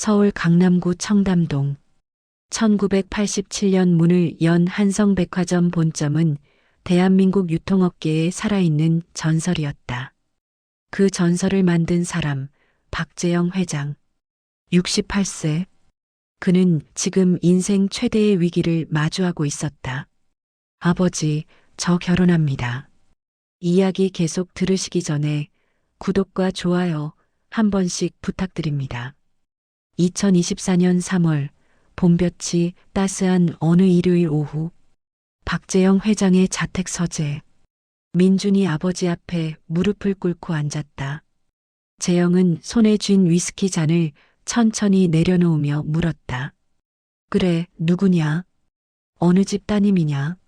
서울 강남구 청담동. 1987년 문을 연 한성백화점 본점은 대한민국 유통업계에 살아있는 전설이었다. 그 전설을 만든 사람, 박재영 회장. 68세. 그는 지금 인생 최대의 위기를 마주하고 있었다. 아버지, 저 결혼합니다. 이야기 계속 들으시기 전에 구독과 좋아요 한 번씩 부탁드립니다. 2024년 3월 봄볕이 따스한 어느 일요일 오후 박재영 회장의 자택 서재. 민준이 아버지 앞에 무릎을 꿇고 앉았다. 재영은 손에 쥔 위스키 잔을 천천히 내려놓으며 물었다. 그래, 누구냐? 어느 집 따님이냐?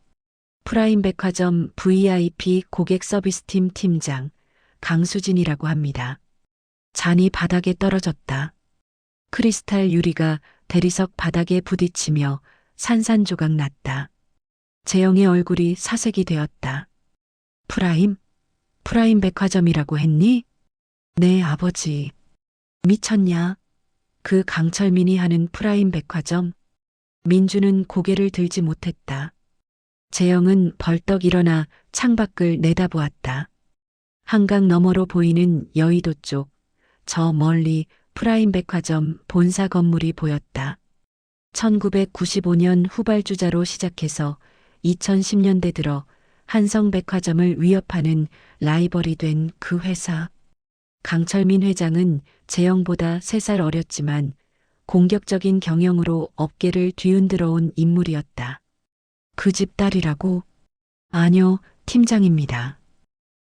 프라임백화점 VIP 고객 서비스팀 팀장 강수진이라고 합니다. 잔이 바닥에 떨어졌다. 크리스탈 유리가 대리석 바닥에 부딪히며 산산조각 났다. 재영의 얼굴이 사색이 되었다. 프라임백화점이라고 했니? 네, 아버지. 미쳤냐? 그 강철민이 하는 프라임백화점? 민주는 고개를 들지 못했다. 재영은 벌떡 일어나 창밖을 내다보았다. 한강 너머로 보이는 여의도 쪽, 저 멀리 프라임백화점 본사 건물이 보였다. 1995년 후발주자로 시작해서 2010년대 들어 한성백화점을 위협하는 라이벌이 된 그 회사. 강철민 회장은 재영보다 3살 어렸지만 공격적인 경영으로 업계를 뒤흔들어 온 인물이었다. 그 집 딸이라고? 아니요, 팀장입니다.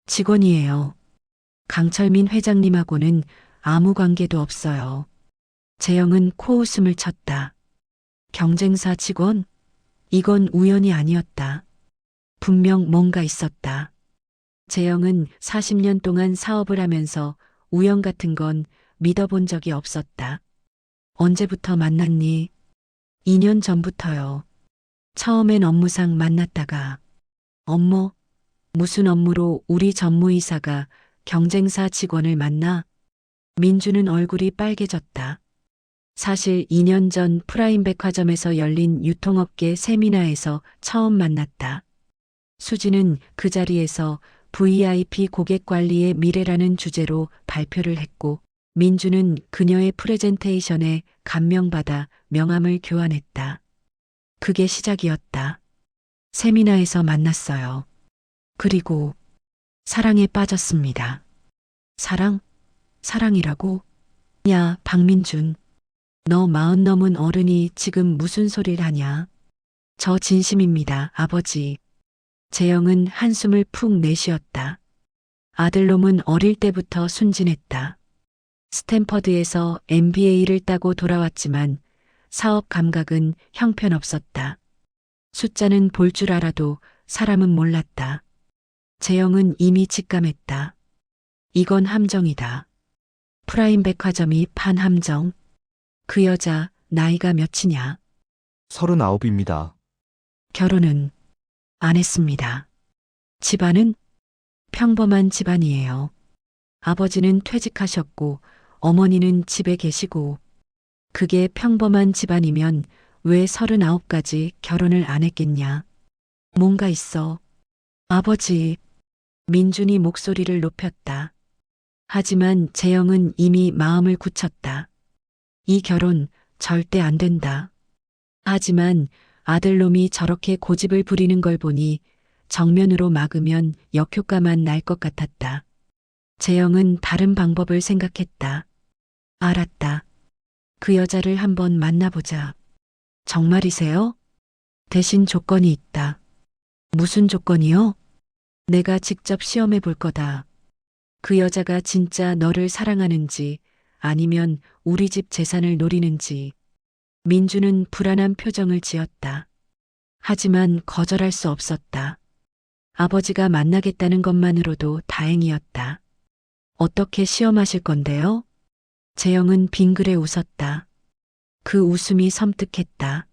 직원이에요. 강철민 회장님하고는 아무 관계도 없어요. 재영은 코웃음을 쳤다. 경쟁사 직원? 이건 우연이 아니었다. 분명 뭔가 있었다. 재영은 40년 동안 사업을 하면서 우연 같은 건 믿어본 적이 없었다. 언제부터 만났니? 2년 전부터요. 처음엔 업무상 만났다가. 업무? 무슨 업무로 우리 전무이사가 경쟁사 직원을 만나? 민주는 얼굴이 빨개졌다. 사실 2년 전 프라임백화점에서 열린 유통업계 세미나에서 처음 만났다. 수지는 그 자리에서 VIP 고객관리의 미래라는 주제로 발표를 했고 민주는 그녀의 프레젠테이션에 감명받아 명함을 교환했다. 그게 시작이었다. 세미나에서 만났어요. 그리고 사랑에 빠졌습니다. 사랑이라고? 야, 박민준. 너 40 넘은 어른이 지금 무슨 소리를 하냐? 저 진심입니다, 아버지. 재영은 한숨을 푹 내쉬었다. 아들놈은 어릴 때부터 순진했다. 스탠퍼드에서 MBA를 따고 돌아왔지만 사업 감각은 형편없었다. 숫자는 볼 줄 알아도 사람은 몰랐다. 재영은 이미 직감했다. 이건 함정이다. 프라임백화점이 판 함정. 그 여자 나이가 몇이냐? 39입니다. 결혼은 안 했습니다. 집안은 평범한 집안이에요. 아버지는 퇴직하셨고 어머니는 집에 계시고 그게 평범한 집안이면 왜 39까지 결혼을 안 했겠냐? 뭔가 있어. 아버지. 민준이 목소리를 높였다. 하지만 재영은 이미 마음을 굳혔다. 이 결혼 절대 안 된다. 하지만 아들놈이 저렇게 고집을 부리는 걸 보니 정면으로 막으면 역효과만 날 것 같았다. 재영은 다른 방법을 생각했다. 알았다. 그 여자를 한번 만나보자. 정말이세요? 대신 조건이 있다. 무슨 조건이요? 내가 직접 시험해 볼 거다. 그 여자가 진짜 너를 사랑하는지 아니면 우리 집 재산을 노리는지. 민주는 불안한 표정을 지었다. 하지만 거절할 수 없었다. 아버지가 만나겠다는 것만으로도 다행이었다. 어떻게 시험하실 건데요? 재영은 빙그레 웃었다. 그 웃음이 섬뜩했다.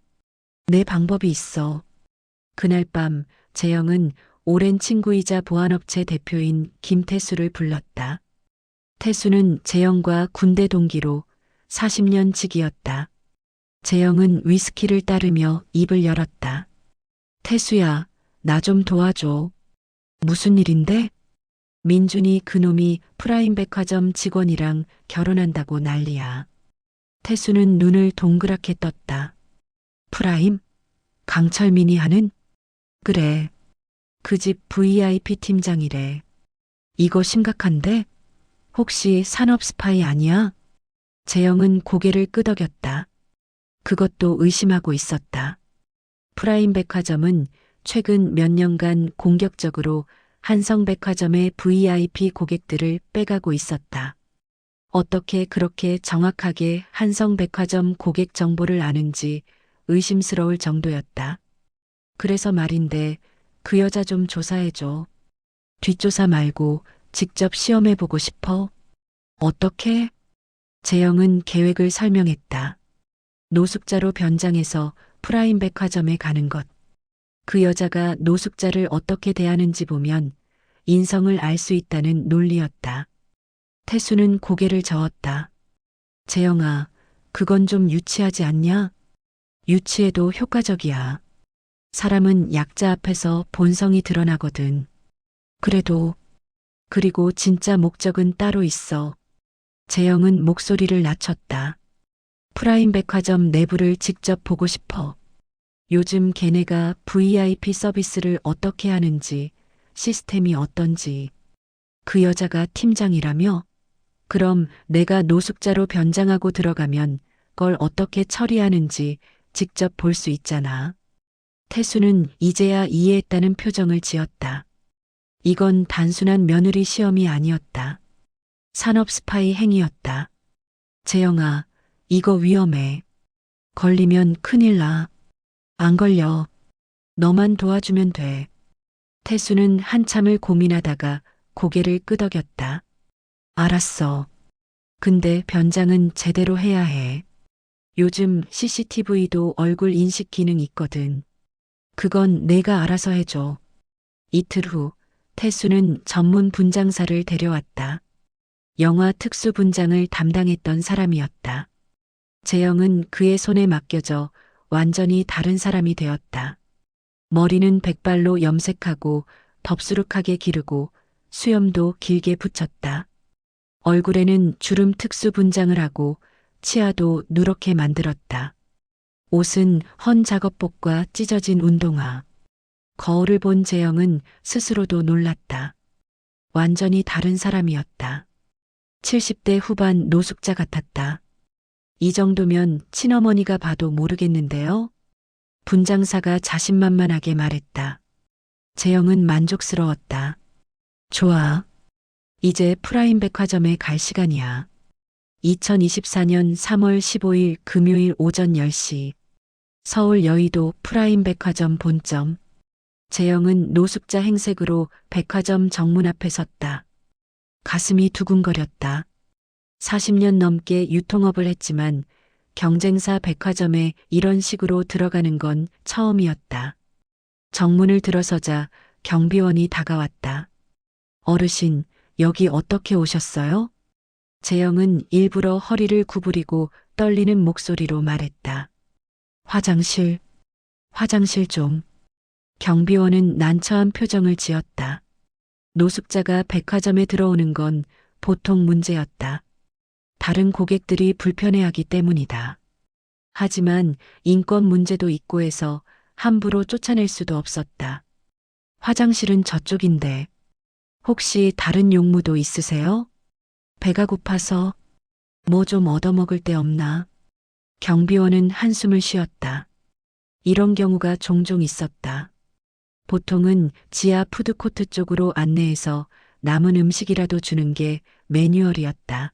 내 방법이 있어. 그날 밤 재영은 오랜 친구이자 보안업체 대표인 김태수를 불렀다. 태수는 재영과 군대 동기로 40년 지기였다. 재영은 위스키를 따르며 입을 열었다. 태수야, 나 좀 도와줘. 무슨 일인데? 민준이 그놈이 프라임 백화점 직원이랑 결혼한다고 난리야. 태수는 눈을 동그랗게 떴다. 프라임? 강철민이 하는? 그래. 그 집 VIP 팀장이래. 이거 심각한데? 혹시 산업 스파이 아니야? 재영은 고개를 끄덕였다. 그것도 의심하고 있었다. 프라임 백화점은 최근 몇 년간 공격적으로 한성백화점의 VIP 고객들을 빼가고 있었다. 어떻게 그렇게 정확하게 한성백화점 고객 정보를 아는지 의심스러울 정도였다. 그래서 말인데 그 여자 좀 조사해줘. 뒷조사 말고 직접 시험해보고 싶어. 어떻게? 재영은 계획을 설명했다. 노숙자로 변장해서 프라임 백화점에 가는 것. 그 여자가 노숙자를 어떻게 대하는지 보면 인성을 알 수 있다는 논리였다. 태수는 고개를 저었다. 재영아, 그건 좀 유치하지 않냐? 유치해도 효과적이야. 사람은 약자 앞에서 본성이 드러나거든. 그리고 진짜 목적은 따로 있어. 재영은 목소리를 낮췄다. 프라임 백화점 내부를 직접 보고 싶어. 요즘 걔네가 VIP 서비스를 어떻게 하는지, 시스템이 어떤지. 그 여자가 팀장이라며? 그럼 내가 노숙자로 변장하고 들어가면 그걸 어떻게 처리하는지 직접 볼 수 있잖아. 태수는 이제야 이해했다는 표정을 지었다. 이건 단순한 며느리 시험이 아니었다. 산업 스파이 행위였다. 재영아, 이거 위험해. 걸리면 큰일 나. 안 걸려. 너만 도와주면 돼. 태수는 한참을 고민하다가 고개를 끄덕였다. 알았어. 근데 변장은 제대로 해야 해. 요즘 CCTV도 얼굴 인식 기능 있거든. 그건 내가 알아서 해줘. 이틀 후 태수는 전문 분장사를 데려왔다. 영화 특수 분장을 담당했던 사람이었다. 재영은 그의 손에 맡겨져 완전히 다른 사람이 되었다. 머리는 백발로 염색하고 덥수룩하게 기르고 수염도 길게 붙였다. 얼굴에는 주름 특수 분장을 하고 치아도 누렇게 만들었다. 옷은 헌 작업복과 찢어진 운동화. 거울을 본 재영은 스스로도 놀랐다. 완전히 다른 사람이었다. 70대 후반 노숙자 같았다. 이 정도면 친어머니가 봐도 모르겠는데요? 분장사가 자신만만하게 말했다. 재영은 만족스러웠다. 좋아. 이제 프라임 백화점에 갈 시간이야. 2024년 3월 15일 금요일 오전 10시. 서울 여의도 프라임 백화점 본점. 재영은 노숙자 행색으로 백화점 정문 앞에 섰다. 가슴이 두근거렸다. 40년 넘게 유통업을 했지만 경쟁사 백화점에 이런 식으로 들어가는 건 처음이었다. 정문을 들어서자 경비원이 다가왔다. 어르신, 여기 어떻게 오셨어요? 재영은 일부러 허리를 구부리고 떨리는 목소리로 말했다. 화장실 좀. 경비원은 난처한 표정을 지었다. 노숙자가 백화점에 들어오는 건 보통 문제였다. 다른 고객들이 불편해하기 때문이다. 하지만 인권 문제도 있고 해서 함부로 쫓아낼 수도 없었다. 화장실은 저쪽인데 혹시 다른 용무도 있으세요? 배가 고파서 뭐 좀 얻어먹을 데 없나? 경비원은 한숨을 쉬었다. 이런 경우가 종종 있었다. 보통은 지하 푸드코트 쪽으로 안내해서 남은 음식이라도 주는 게 매뉴얼이었다.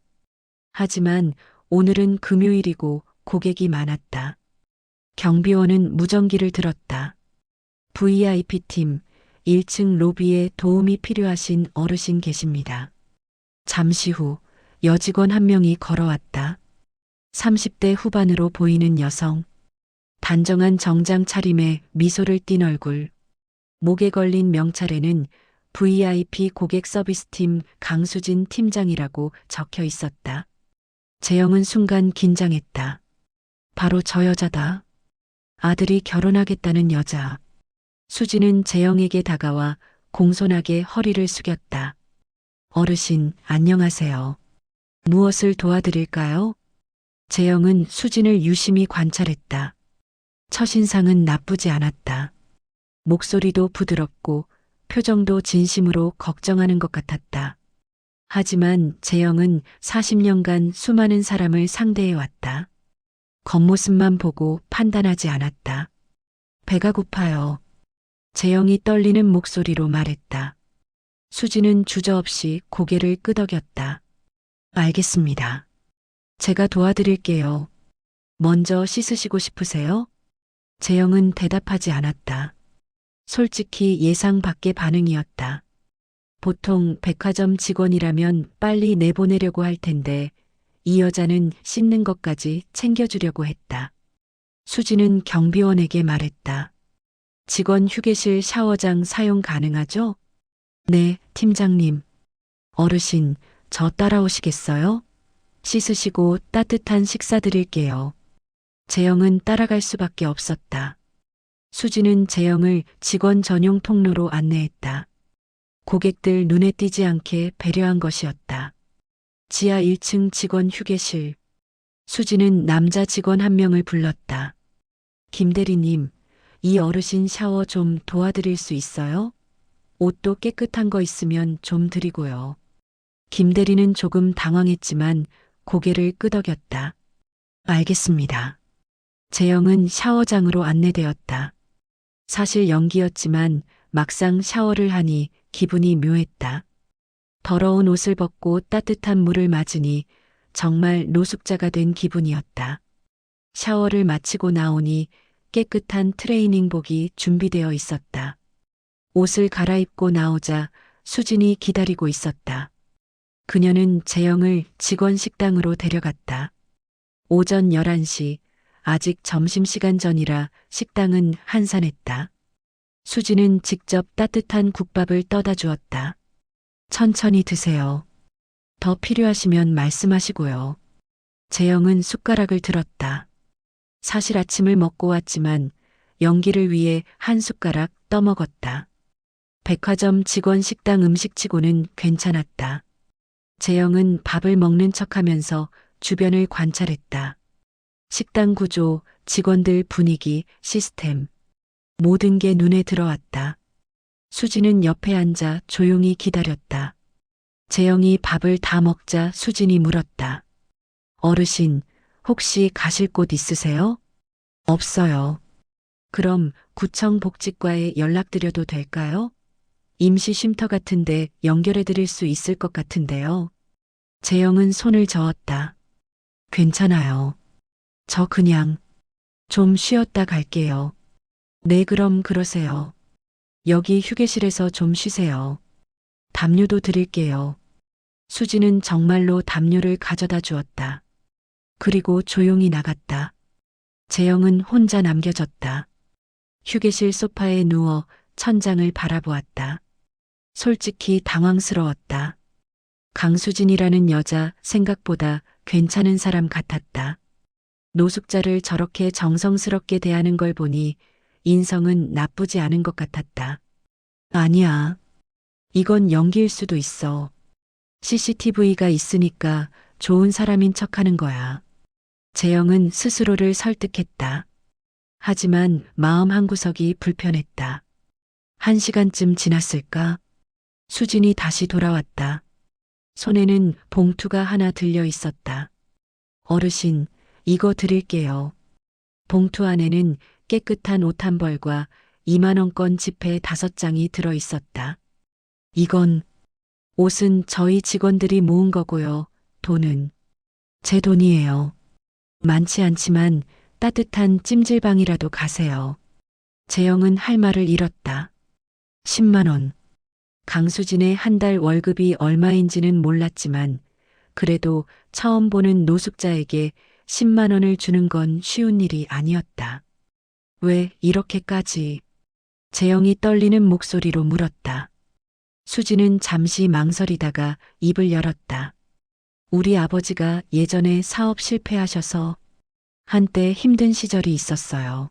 하지만 오늘은 금요일이고 고객이 많았다. 경비원은 무전기를 들었다. VIP팀 1층 로비에 도움이 필요하신 어르신 계십니다. 잠시 후 여직원 한 명이 걸어왔다. 30대 후반으로 보이는 여성. 단정한 정장 차림에 미소를 띤 얼굴. 목에 걸린 명찰에는 VIP 고객 서비스팀 강수진 팀장이라고 적혀 있었다. 재영은 순간 긴장했다. 바로 저 여자다. 아들이 결혼하겠다는 여자. 수지는 재영에게 다가와 공손하게 허리를 숙였다. 어르신, 안녕하세요. 무엇을 도와드릴까요? 재영은 수진을 유심히 관찰했다. 첫인상은 나쁘지 않았다. 목소리도 부드럽고 표정도 진심으로 걱정하는 것 같았다. 하지만 재영은 40년간 수많은 사람을 상대해왔다. 겉모습만 보고 판단하지 않았다. 배가 고파요. 재영이 떨리는 목소리로 말했다. 수지는 주저없이 고개를 끄덕였다. 알겠습니다. 제가 도와드릴게요. 먼저 씻으시고 싶으세요? 재영은 대답하지 않았다. 솔직히 예상 밖의 반응이었다. 보통 백화점 직원이라면 빨리 내보내려고 할 텐데 이 여자는 씻는 것까지 챙겨주려고 했다. 수지는 경비원에게 말했다. 직원 휴게실 샤워장 사용 가능하죠? 네, 팀장님. 어르신, 저 따라오시겠어요? 씻으시고 따뜻한 식사 드릴게요. 재영은 따라갈 수밖에 없었다. 수지는 재영을 직원 전용 통로로 안내했다. 고객들 눈에 띄지 않게 배려한 것이었다. 지하 1층 직원 휴게실. 수지는 남자 직원 한 명을 불렀다. 김 대리님, 이 어르신 샤워 좀 도와드릴 수 있어요? 옷도 깨끗한 거 있으면 좀 드리고요. 김 대리는 조금 당황했지만 고개를 끄덕였다. 알겠습니다. 재영은 샤워장으로 안내되었다. 사실 연기였지만 막상 샤워를 하니 기분이 묘했다. 더러운 옷을 벗고 따뜻한 물을 맞으니 정말 노숙자가 된 기분이었다. 샤워를 마치고 나오니 깨끗한 트레이닝복이 준비되어 있었다. 옷을 갈아입고 나오자 수진이 기다리고 있었다. 그녀는 재영을 직원 식당으로 데려갔다. 오전 11시, 아직 점심시간 전이라 식당은 한산했다. 수지는 직접 따뜻한 국밥을 떠다 주었다. 천천히 드세요. 더 필요하시면 말씀하시고요. 재영은 숟가락을 들었다. 사실 아침을 먹고 왔지만 연기를 위해 한 숟가락 떠먹었다. 백화점 직원 식당 음식치고는 괜찮았다. 재영은 밥을 먹는 척하면서 주변을 관찰했다. 식당 구조, 직원들 분위기, 시스템. 모든 게 눈에 들어왔다. 수진은 옆에 앉아 조용히 기다렸다. 재영이 밥을 다 먹자 수진이 물었다. 어르신, 혹시 가실 곳 있으세요? 없어요. 그럼 구청 복지과에 연락드려도 될까요? 임시 쉼터 같은데 연결해 드릴 수 있을 것 같은데요. 재영은 손을 저었다. 괜찮아요. 저 그냥 좀 쉬었다 갈게요. 네, 그럼 그러세요. 여기 휴게실에서 좀 쉬세요. 담요도 드릴게요. 수지는 정말로 담요를 가져다 주었다. 그리고 조용히 나갔다. 재영은 혼자 남겨졌다. 휴게실 소파에 누워 천장을 바라보았다. 솔직히 당황스러웠다. 강수진이라는 여자 생각보다 괜찮은 사람 같았다. 노숙자를 저렇게 정성스럽게 대하는 걸 보니 인성은 나쁘지 않은 것 같았다. 아니야. 이건 연기일 수도 있어. CCTV가 있으니까 좋은 사람인 척하는 거야. 재영은 스스로를 설득했다. 하지만 마음 한구석이 불편했다. 1시간쯤 지났을까? 수진이 다시 돌아왔다. 손에는 봉투가 하나 들려 있었다. 어르신, 이거 드릴게요. 봉투 안에는 깨끗한 옷 한 벌과 2만 원권 지폐 5장이 들어 있었다. 이건 옷은 저희 직원들이 모은 거고요. 돈은 제 돈이에요. 많지 않지만 따뜻한 찜질방이라도 가세요. 재영은 할 말을 잃었다. 10만 원. 강수진의 한 달 월급이 얼마인지는 몰랐지만 그래도 처음 보는 노숙자에게 10만 원을 주는 건 쉬운 일이 아니었다. 왜 이렇게까지? 재영이 떨리는 목소리로 물었다. 수지는 잠시 망설이다가 입을 열었다. 우리 아버지가 예전에 사업 실패하셔서 한때 힘든 시절이 있었어요.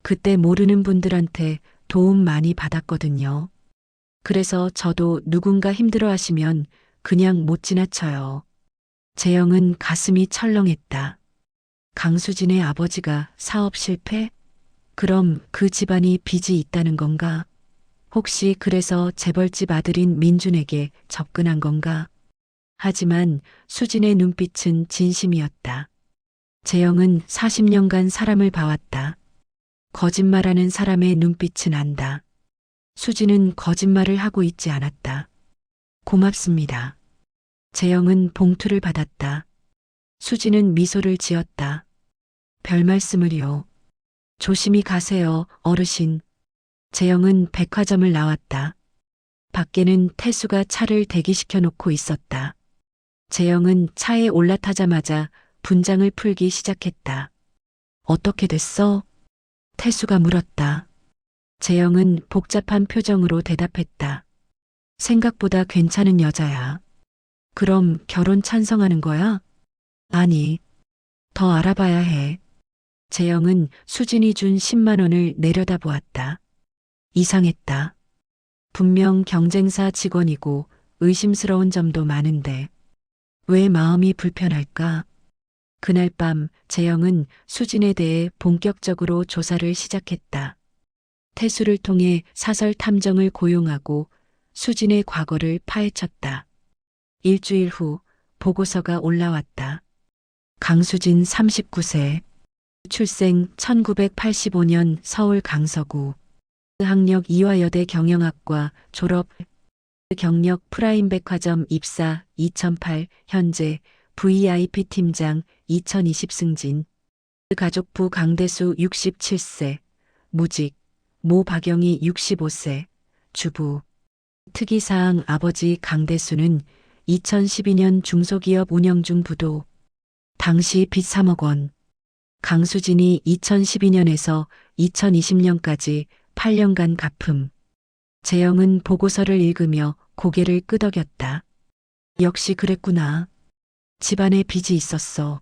그때 모르는 분들한테 도움 많이 받았거든요. 그래서 저도 누군가 힘들어 하시면 그냥 못 지나쳐요. 재영은 가슴이 철렁했다. 강수진의 아버지가 사업 실패? 그럼 그 집안이 빚이 있다는 건가? 혹시 그래서 재벌집 아들인 민준에게 접근한 건가? 하지만 수진의 눈빛은 진심이었다. 재영은 40년간 사람을 봐왔다. 거짓말하는 사람의 눈빛은 안다. 수진은 거짓말을 하고 있지 않았다. 고맙습니다. 재영은 봉투를 받았다. 수진은 미소를 지었다. 별 말씀을요. 조심히 가세요, 어르신. 재영은 백화점을 나왔다. 밖에는 태수가 차를 대기시켜 놓고 있었다. 재영은 차에 올라타자마자 분장을 풀기 시작했다. 어떻게 됐어? 태수가 물었다. 재영은 복잡한 표정으로 대답했다. 생각보다 괜찮은 여자야. 그럼 결혼 찬성하는 거야? 아니, 더 알아봐야 해. 재영은 수진이 준 10만 원을 내려다보았다. 이상했다. 분명 경쟁사 직원이고 의심스러운 점도 많은데 왜 마음이 불편할까? 그날 밤 재영은 수진에 대해 본격적으로 조사를 시작했다. 태수를 통해 사설 탐정을 고용하고 수진의 과거를 파헤쳤다. 일주일 후 보고서가 올라왔다. 강수진 39세, 출생 1985년 서울 강서구, 학력 이화여대 경영학과 졸업, 경력 프라임백화점 입사 2008, 현재 VIP 팀장 2020 승진, 가족부 강대수 67세, 무직, 모 박영희 65세, 주부. 특이사항 아버지 강대수는 2012년 중소기업 운영 중 부도, 당시 빚 3억 원. 강수진이 2012년에서 2020년까지 8년간 갚음. 재영은 보고서를 읽으며 고개를 끄덕였다. 역시 그랬구나. 집안에 빚이 있었어.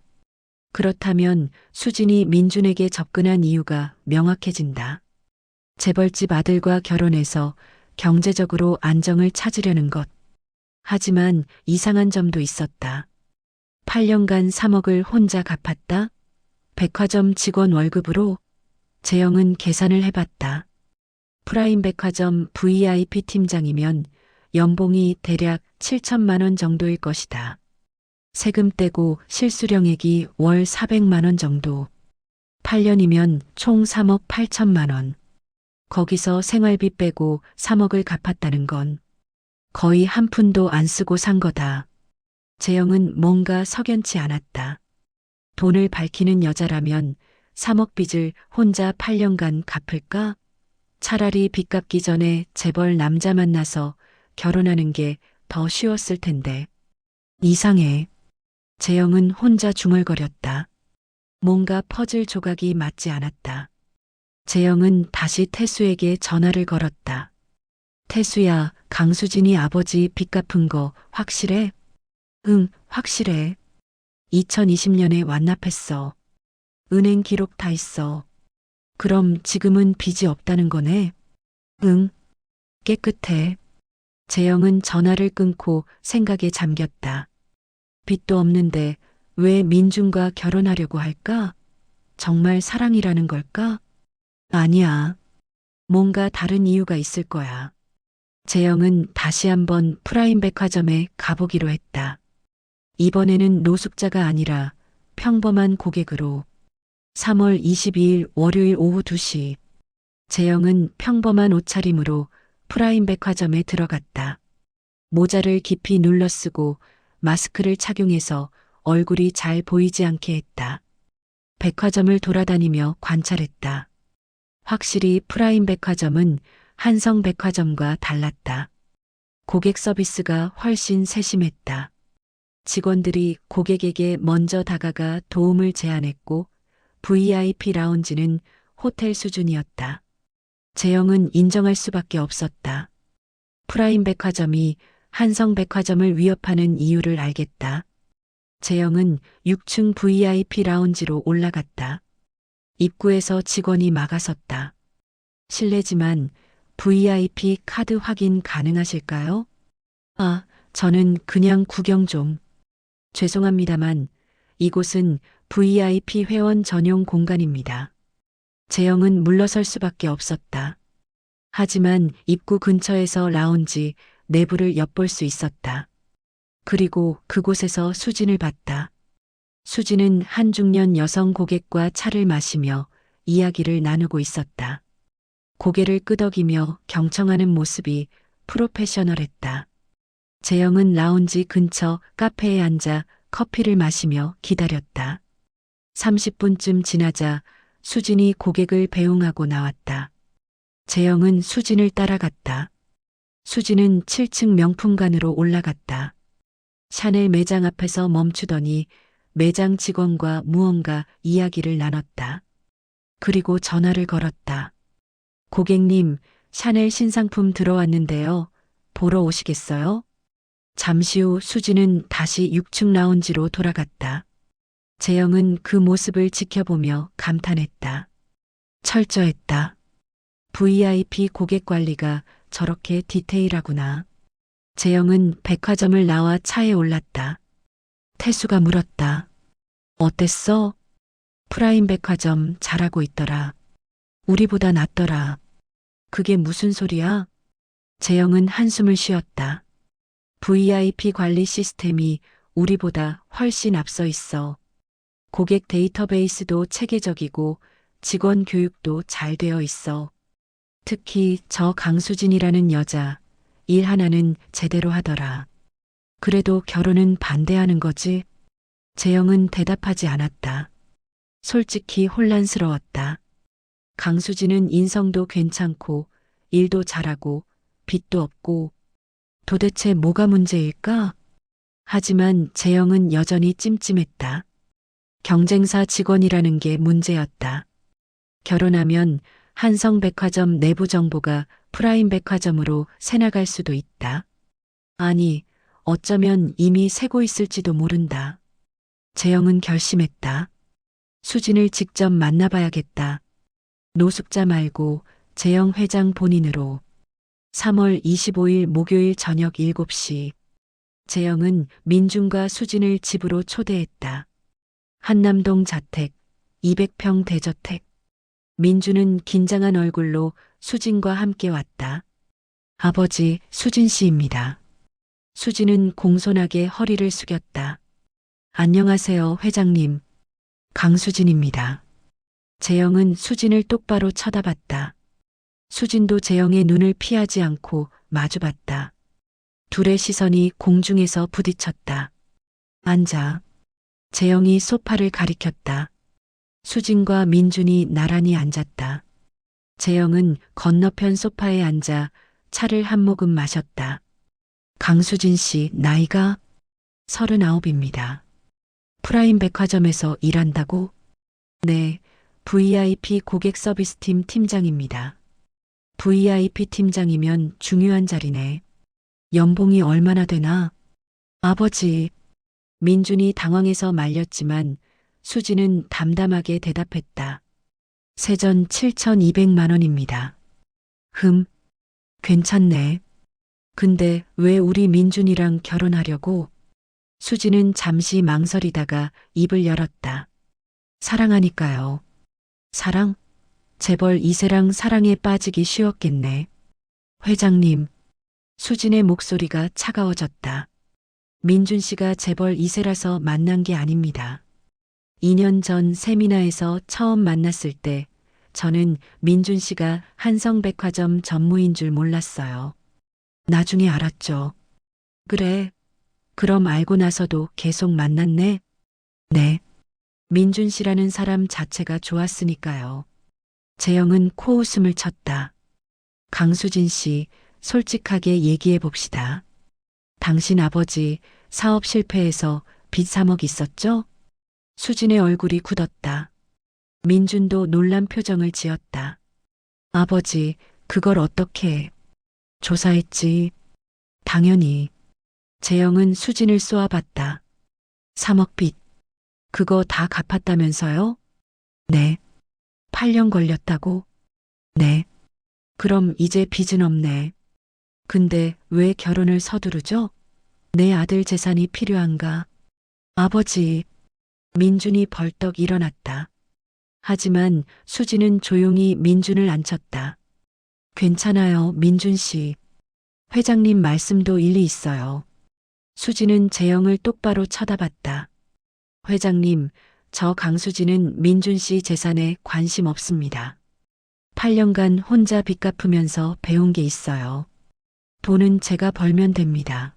그렇다면 수진이 민준에게 접근한 이유가 명확해진다. 재벌집 아들과 결혼해서 경제적으로 안정을 찾으려는 것. 하지만 이상한 점도 있었다. 8년간 3억을 혼자 갚았다. 백화점 직원 월급으로. 재영은 계산을 해봤다. 프라임 백화점 VIP 팀장이면 연봉이 대략 7천만 원 정도일 것이다. 세금 떼고 실수령액이 월 400만 원 정도. 8년이면 총 3억 8천만 원. 거기서 생활비 빼고 3억을 갚았다는 건 거의 한 푼도 안 쓰고 산 거다. 재영은 뭔가 석연치 않았다. 돈을 밝히는 여자라면 3억 빚을 혼자 8년간 갚을까? 차라리 빚 갚기 전에 재벌 남자 만나서 결혼하는 게 더 쉬웠을 텐데. 이상해. 재영은 혼자 중얼거렸다. 뭔가 퍼즐 조각이 맞지 않았다. 재영은 다시 태수에게 전화를 걸었다. 태수야, 강수진이 아버지 빚 갚은 거 확실해? 응, 확실해. 2020년에 완납했어. 은행 기록 다 있어. 그럼 지금은 빚이 없다는 거네? 응, 깨끗해. 재영은 전화를 끊고 생각에 잠겼다. 빚도 없는데 왜 민준과 결혼하려고 할까? 정말 사랑이라는 걸까? 아니야. 뭔가 다른 이유가 있을 거야. 재영은 다시 한번 프라임 백화점에 가보기로 했다. 이번에는 노숙자가 아니라 평범한 고객으로. 3월 22일 월요일 오후 2시. 재영은 평범한 옷차림으로 프라임 백화점에 들어갔다. 모자를 깊이 눌러 쓰고 마스크를 착용해서 얼굴이 잘 보이지 않게 했다. 백화점을 돌아다니며 관찰했다. 확실히 프라임 백화점은 한성 백화점과 달랐다. 고객 서비스가 훨씬 세심했다. 직원들이 고객에게 먼저 다가가 도움을 제안했고 VIP 라운지는 호텔 수준이었다. 재영은 인정할 수밖에 없었다. 프라임 백화점이 한성 백화점을 위협하는 이유를 알겠다. 재영은 6층 VIP 라운지로 올라갔다. 입구에서 직원이 막아섰다. 실례지만 VIP 카드 확인 가능하실까요? 아, 저는 그냥 구경 좀. 죄송합니다만 이곳은 VIP 회원 전용 공간입니다. 재영은 물러설 수밖에 없었다. 하지만 입구 근처에서 라운지 내부를 엿볼 수 있었다. 그리고 그곳에서 수진을 봤다. 수진은 한 중년 여성 고객과 차를 마시며 이야기를 나누고 있었다. 고개를 끄덕이며 경청하는 모습이 프로페셔널했다. 재영은 라운지 근처 카페에 앉아 커피를 마시며 기다렸다. 30분쯤 지나자 수진이 고객을 배웅하고 나왔다. 재영은 수진을 따라갔다. 수진은 7층 명품관으로 올라갔다. 샤넬 매장 앞에서 멈추더니 매장 직원과 무언가 이야기를 나눴다. 그리고 전화를 걸었다. 고객님, 샤넬 신상품 들어왔는데요. 보러 오시겠어요? 잠시 후 수진은 다시 6층 라운지로 돌아갔다. 재영은 그 모습을 지켜보며 감탄했다. 철저했다. VIP 고객 관리가 저렇게 디테일하구나. 재영은 백화점을 나와 차에 올랐다. 태수가 물었다. 어땠어? 프라임 백화점 잘하고 있더라. 우리보다 낫더라. 그게 무슨 소리야? 재영은 한숨을 쉬었다. VIP 관리 시스템이 우리보다 훨씬 앞서 있어. 고객 데이터베이스도 체계적이고 직원 교육도 잘 되어 있어. 특히 저 강수진이라는 여자, 일 하나는 제대로 하더라. 그래도 결혼은 반대하는 거지? 재영은 대답하지 않았다. 솔직히 혼란스러웠다. 강수진은 인성도 괜찮고 일도 잘하고 빚도 없고 도대체 뭐가 문제일까? 하지만 재영은 여전히 찜찜했다. 경쟁사 직원이라는 게 문제였다. 결혼하면 한성백화점 내부 정보가 프라임 백화점으로 새나갈 수도 있다. 아니, 어쩌면 이미 새고 있을지도 모른다. 재영은 결심했다. 수진을 직접 만나봐야겠다. 노숙자 말고 재영 회장 본인으로. 3월 25일 목요일 저녁 7시. 재영은 민준과 수진을 집으로 초대했다. 한남동 자택, 200평 대저택. 민준은 긴장한 얼굴로 수진과 함께 왔다. 아버지 수진 씨입니다. 수진은 공손하게 허리를 숙였다. 안녕하세요, 회장님. 강수진입니다. 재영은 수진을 똑바로 쳐다봤다. 수진도 재영의 눈을 피하지 않고 마주봤다. 둘의 시선이 공중에서 부딪혔다. 앉아. 재영이 소파를 가리켰다. 수진과 민준이 나란히 앉았다. 재영은 건너편 소파에 앉아 차를 한 모금 마셨다. 강수진 씨 나이가 39입니다. 프라임 백화점에서 일한다고? 네, VIP 고객 서비스팀 팀장입니다. VIP 팀장이면 중요한 자리네. 연봉이 얼마나 되나? 아버지. 민준이 당황해서 말렸지만 수진은 담담하게 대답했다. 세전 7,200만 원입니다. 괜찮네. 근데 왜 우리 민준이랑 결혼하려고? 수진은 잠시 망설이다가 입을 열었다. 사랑하니까요. 사랑? 재벌 이세랑 사랑에 빠지기 쉬웠겠네. 회장님. 수진의 목소리가 차가워졌다. 민준 씨가 재벌 이세라서 만난 게 아닙니다. 2년 전 세미나에서 처음 만났을 때 저는 민준 씨가 한성백화점 전무인 줄 몰랐어요. 나중에 알았죠. 그래. 그럼 알고 나서도 계속 만났네? 네. 민준 씨라는 사람 자체가 좋았으니까요. 재영은 코웃음을 쳤다. 강수진 씨, 솔직하게 얘기해 봅시다. 당신 아버지 사업 실패해서 빚 3억 있었죠? 수진의 얼굴이 굳었다. 민준도 놀란 표정을 지었다. 아버지, 그걸 어떻게 조사했지? 당연히. 재영은 수진을 쏘아봤다. 3억 빚. 그거 다 갚았다면서요? 네. 8년 걸렸다고? 네. 그럼 이제 빚은 없네. 근데 왜 결혼을 서두르죠? 내 아들 재산이 필요한가? 아버지. 민준이 벌떡 일어났다. 하지만 수지는 조용히 민준을 앉혔다. 괜찮아요, 민준 씨. 회장님 말씀도 일리 있어요. 수지는 재영을 똑바로 쳐다봤다. 회장님, 저 강수지는 민준 씨 재산에 관심 없습니다. 8년간 혼자 빚 갚으면서 배운 게 있어요. 돈은 제가 벌면 됩니다.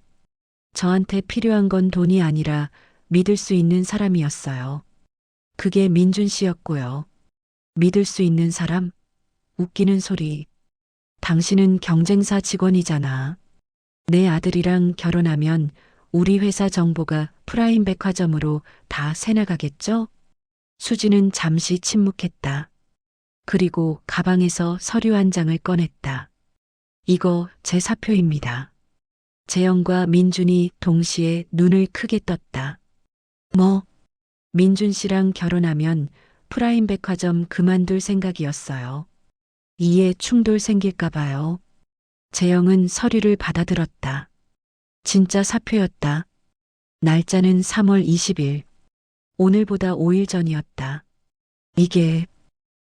저한테 필요한 건 돈이 아니라 믿을 수 있는 사람이었어요. 그게 민준 씨였고요. 믿을 수 있는 사람? 웃기는 소리. 당신은 경쟁사 직원이잖아. 내 아들이랑 결혼하면 우리 회사 정보가 프라임 백화점으로 다 새나가겠죠? 수지는 잠시 침묵했다. 그리고 가방에서 서류 한 장을 꺼냈다. 이거 제 사표입니다. 재영과 민준이 동시에 눈을 크게 떴다. 뭐? 민준 씨랑 결혼하면 프라임 백화점 그만둘 생각이었어요. 이에 충돌 생길까 봐요. 재영은 서류를 받아들었다. 진짜 사표였다. 날짜는 3월 20일. 오늘보다 5일 전이었다. 이게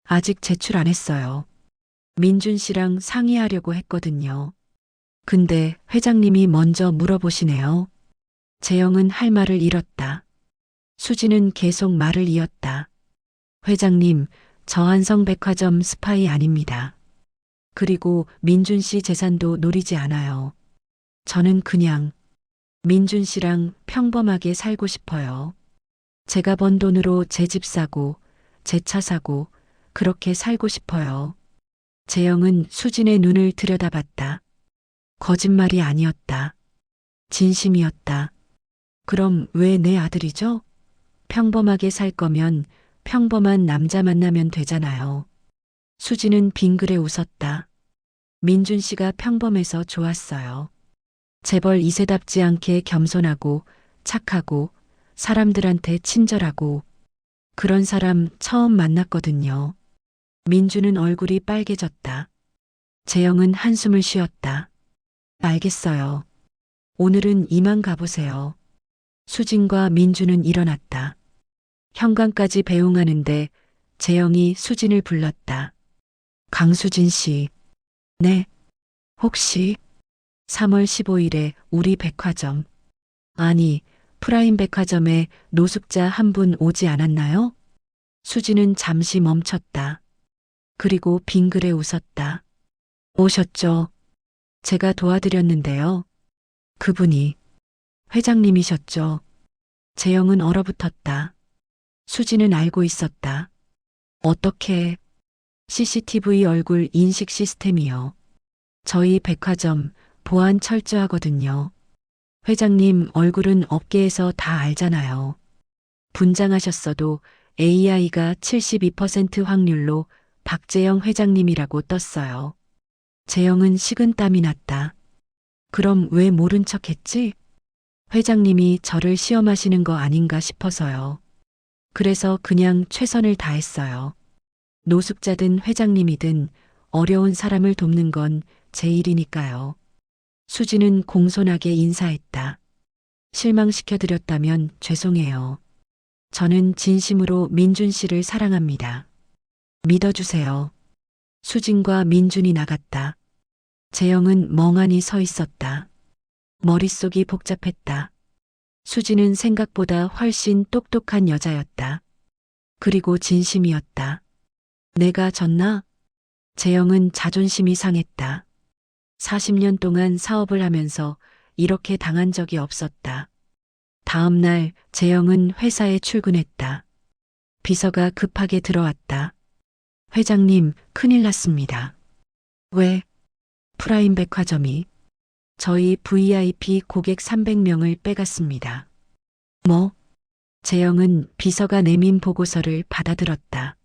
아직 제출 안 했어요. 민준 씨랑 상의하려고 했거든요. 근데 회장님이 먼저 물어보시네요. 재영은 할 말을 잃었다. 수지는 계속 말을 이었다. 회장님, 저 한성백화점 스파이 아닙니다. 그리고 민준 씨 재산도 노리지 않아요. 저는 그냥 민준 씨랑 평범하게 살고 싶어요. 제가 번 돈으로 제 집 사고, 제 차 사고, 그렇게 살고 싶어요. 재영은 수진의 눈을 들여다봤다. 거짓말이 아니었다. 진심이었다. 그럼 왜 내 아들이죠? 평범하게 살 거면 평범한 남자 만나면 되잖아요. 수지는 빙그레 웃었다. 민준 씨가 평범해서 좋았어요. 재벌 2세답지 않게 겸손하고 착하고 사람들한테 친절하고 그런 사람 처음 만났거든요. 민준은 얼굴이 빨개졌다. 재영은 한숨을 쉬었다. 알겠어요. 오늘은 이만 가보세요. 수진과 민준은 일어났다. 현관까지 배웅하는데 재영이 수진을 불렀다. 강수진 씨. 네. 혹시 3월 15일에 우리 백화점. 아니, 프라임 백화점에 노숙자 한 분 오지 않았나요? 수진은 잠시 멈췄다. 그리고 빙그레 웃었다. 오셨죠? 제가 도와드렸는데요. 그분이 회장님이셨죠? 재영은 얼어붙었다. 수지는 알고 있었다. 어떻게? CCTV 얼굴 인식 시스템이요. 저희 백화점 보안 철저하거든요. 회장님 얼굴은 업계에서 다 알잖아요. 분장하셨어도 AI가 72% 확률로 박재영 회장님이라고 떴어요. 재영은 식은땀이 났다. 그럼 왜 모른 척 했지? 회장님이 저를 시험하시는 거 아닌가 싶어서요. 그래서 그냥 최선을 다했어요. 노숙자든 회장님이든 어려운 사람을 돕는 건 제 일이니까요. 수지는 공손하게 인사했다. 실망시켜드렸다면 죄송해요. 저는 진심으로 민준 씨를 사랑합니다. 믿어주세요. 수진과 민준이 나갔다. 재영은 멍하니 서 있었다. 머릿속이 복잡했다. 수지는 생각보다 훨씬 똑똑한 여자였다. 그리고 진심이었다. 내가 졌나? 재영은 자존심이 상했다. 40년 동안 사업을 하면서 이렇게 당한 적이 없었다. 다음 날 재영은 회사에 출근했다. 비서가 급하게 들어왔다. 회장님, 큰일 났습니다. 왜? 프라임 백화점이 저희 VIP 고객 300명을 빼갔습니다. 뭐? 재영은 비서가 내민 보고서를 받아들었다.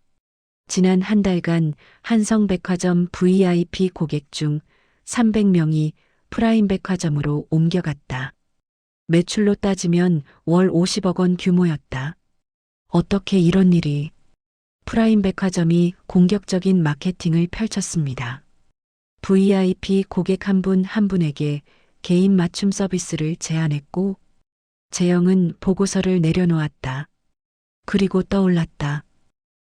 지난 한 달간 한성백화점 VIP 고객 중 300명이 프라임 백화점으로 옮겨갔다. 매출로 따지면 월 50억 원 규모였다. 어떻게 이런 일이? 프라임백화점이 공격적인 마케팅을 펼쳤습니다. VIP 고객 한 분 한 분에게 개인 맞춤 서비스를 제안했고, 재영은 보고서를 내려놓았다. 그리고 떠올랐다.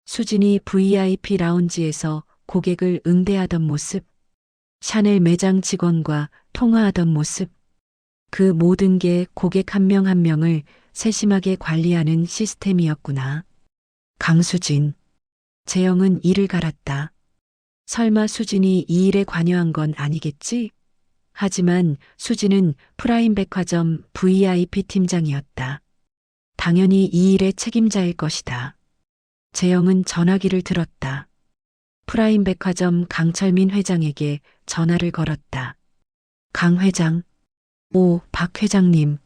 수진이 VIP 라운지에서 고객을 응대하던 모습, 샤넬 매장 직원과 통화하던 모습, 그 모든 게 고객 한 명 한 명을 세심하게 관리하는 시스템이었구나. 강수진. 재영은 이를 갈았다. 설마 수진이 이 일에 관여한 건 아니겠지? 하지만 수진은 프라임백화점 VIP 팀장이었다. 당연히 이 일의 책임자일 것이다. 재영은 전화기를 들었다. 프라임백화점 강철민 회장에게 전화를 걸었다. 강 회장. 오, 박 회장님.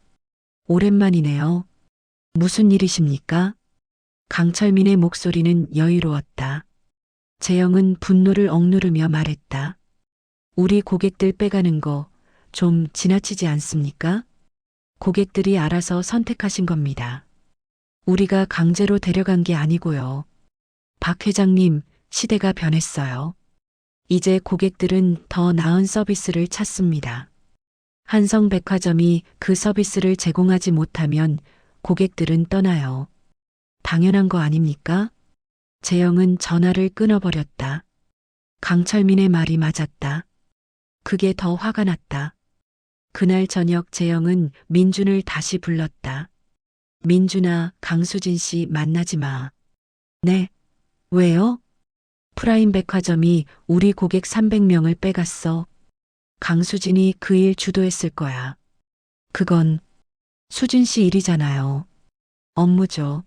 오랜만이네요. 무슨 일이십니까? 강철민의 목소리는 여유로웠다. 재영은 분노를 억누르며 말했다. 우리 고객들 빼가는 거 좀 지나치지 않습니까? 고객들이 알아서 선택하신 겁니다. 우리가 강제로 데려간 게 아니고요. 박 회장님, 시대가 변했어요. 이제 고객들은 더 나은 서비스를 찾습니다. 한성백화점이 그 서비스를 제공하지 못하면 고객들은 떠나요. 당연한 거 아닙니까? 재영은 전화를 끊어버렸다. 강철민의 말이 맞았다. 그게 더 화가 났다. 그날 저녁 재영은 민준을 다시 불렀다. 민준아, 강수진 씨 만나지 마. 네. 왜요? 프라임백화점이 우리 고객 300명을 빼갔어. 강수진이 그 일 주도했을 거야. 그건 수진 씨 일이잖아요. 업무죠.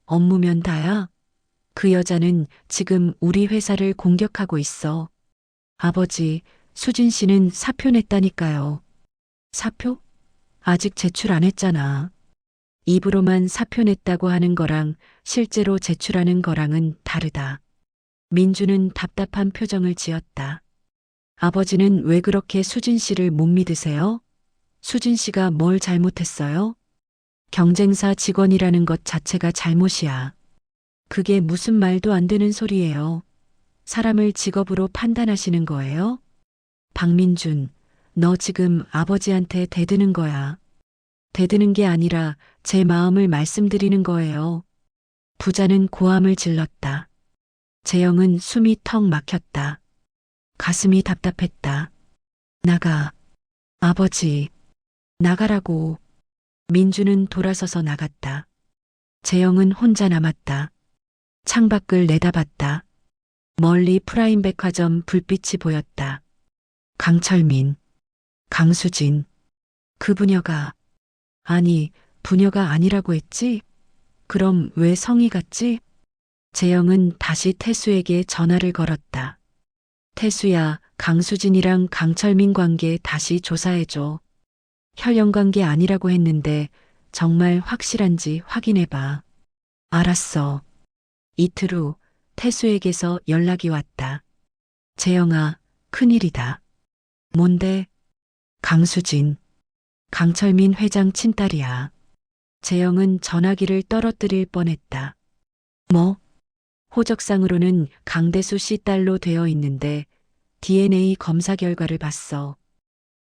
업무면 다야? 그 여자는 지금 우리 회사를 공격하고 있어. 아버지, 수진 씨는 사표 냈다니까요. 사표? 아직 제출 안 했잖아. 입으로만 사표 냈다고 하는 거랑 실제로 제출하는 거랑은 다르다. 민주는 답답한 표정을 지었다. 아버지는 왜 그렇게 수진 씨를 못 믿으세요? 수진 씨가 뭘 잘못했어요? 경쟁사 직원이라는 것 자체가 잘못이야. 그게 무슨 말도 안 되는 소리예요. 사람을 직업으로 판단하시는 거예요? 박민준, 너 지금 아버지한테 대드는 거야. 대드는 게 아니라 제 마음을 말씀드리는 거예요. 부자는 고함을 질렀다. 재영은 숨이 턱 막혔다. 가슴이 답답했다. 나가. 아버지. 나가라고. 민주는 돌아서서 나갔다. 재영은 혼자 남았다. 창밖을 내다봤다. 멀리 프라임백화점 불빛이 보였다. 강철민. 강수진. 그 부녀가. 아니, 부녀가 아니라고 했지? 그럼 왜 성이 같지? 재영은 다시 태수에게 전화를 걸었다. 태수야, 강수진이랑 강철민 관계 다시 조사해줘. 혈연 관계 아니라고 했는데 정말 확실한지 확인해봐. 알았어. 이틀 후 태수에게서 연락이 왔다. 재영아, 큰일이다. 뭔데? 강수진. 강철민 회장 친딸이야. 재영은 전화기를 떨어뜨릴 뻔했다. 뭐? 호적상으로는 강대수 씨 딸로 되어 있는데 DNA 검사 결과를 봤어.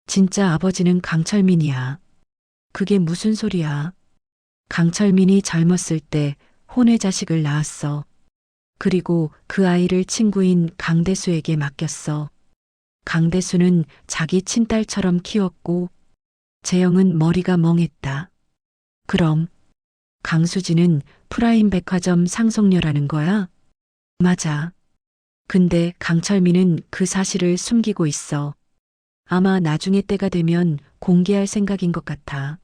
진짜 아버지는 강철민이야. 그게 무슨 소리야? 강철민이 젊었을 때 혼외 자식을 낳았어. 그리고 그 아이를 친구인 강대수에게 맡겼어. 강대수는 자기 친딸처럼 키웠고, 재영은 머리가 멍했다. 그럼 강수진은 프라임백화점 상속녀라는 거야? 맞아. 근데 강철민은 그 사실을 숨기고 있어. 아마 나중에 때가 되면 공개할 생각인 것 같아.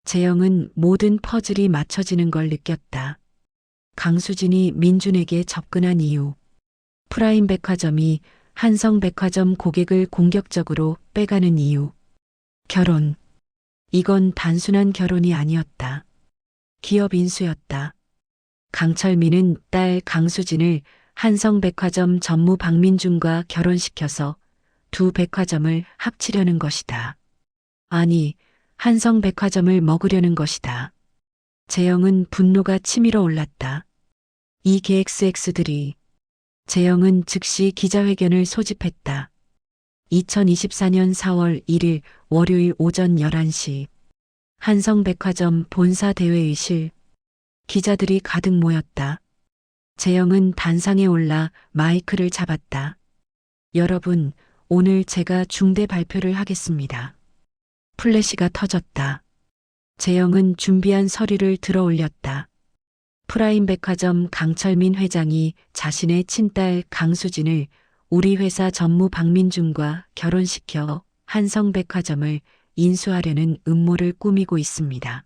재영은 모든 퍼즐이 맞춰지는 걸 느꼈다. 강수진이 민준에게 접근한 이유, 프라임백화점이 한성백화점 고객을 공격적으로 빼가는 이유, 결혼. 이건 단순한 결혼이 아니었다. 기업 인수였다. 강철민은 딸 강수진을 한성백화점 전무 박민준과 결혼시켜서 두 백화점을 합치려는 것이다. 아니, 한성백화점을 먹으려는 것이다. 재영은 분노가 치밀어 올랐다. 이 계XX들이. 재영은 즉시 기자회견을 소집했다. 2024년 4월 1일 월요일 오전 11시 한성백화점 본사 대회의실. 기자들이 가득 모였다. 재영은 단상에 올라 마이크를 잡았다. 여러분, 오늘 제가 중대 발표를 하겠습니다. 플래시가 터졌다. 재영은 준비한 서류를 들어 올렸다. 프라임백화점 강철민 회장이 자신의 친딸 강수진을 우리 회사 전무 박민준과 결혼시켜 한성백화점을 인수하려는 음모를 꾸미고 있습니다.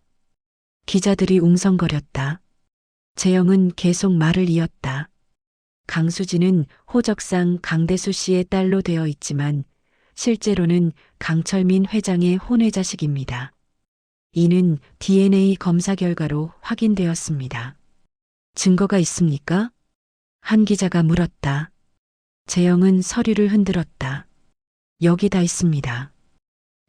기자들이 웅성거렸다. 재영은 계속 말을 이었다. 강수진은 호적상 강대수 씨의 딸로 되어 있지만 실제로는 강철민 회장의 혼외자식입니다. 이는 DNA 검사 결과로 확인되었습니다. 증거가 있습니까? 한 기자가 물었다. 재영은 서류를 흔들었다. 여기 다 있습니다.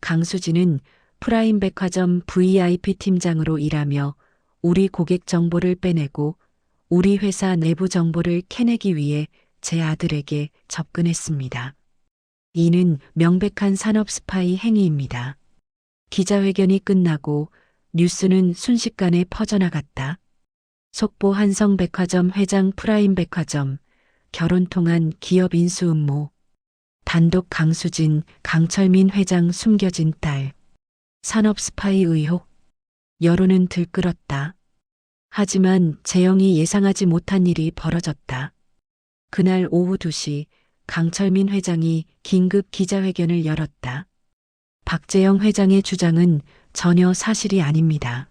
강수진은 프라임백화점 VIP 팀장으로 일하며 우리 고객 정보를 빼내고 우리 회사 내부 정보를 캐내기 위해 제 아들에게 접근했습니다. 이는 명백한 산업 스파이 행위입니다. 기자회견이 끝나고 뉴스는 순식간에 퍼져나갔다. 속보 한성백화점 회장 프라임백화점 결혼 통한 기업 인수 음모. 단독 강수진, 강철민 회장 숨겨진 딸. 산업 스파이 의혹. 여론은 들끓었다. 하지만 재영이 예상하지 못한 일이 벌어졌다. 그날 오후 2시 강철민 회장이 긴급 기자회견을 열었다. 박재영 회장의 주장은 전혀 사실이 아닙니다.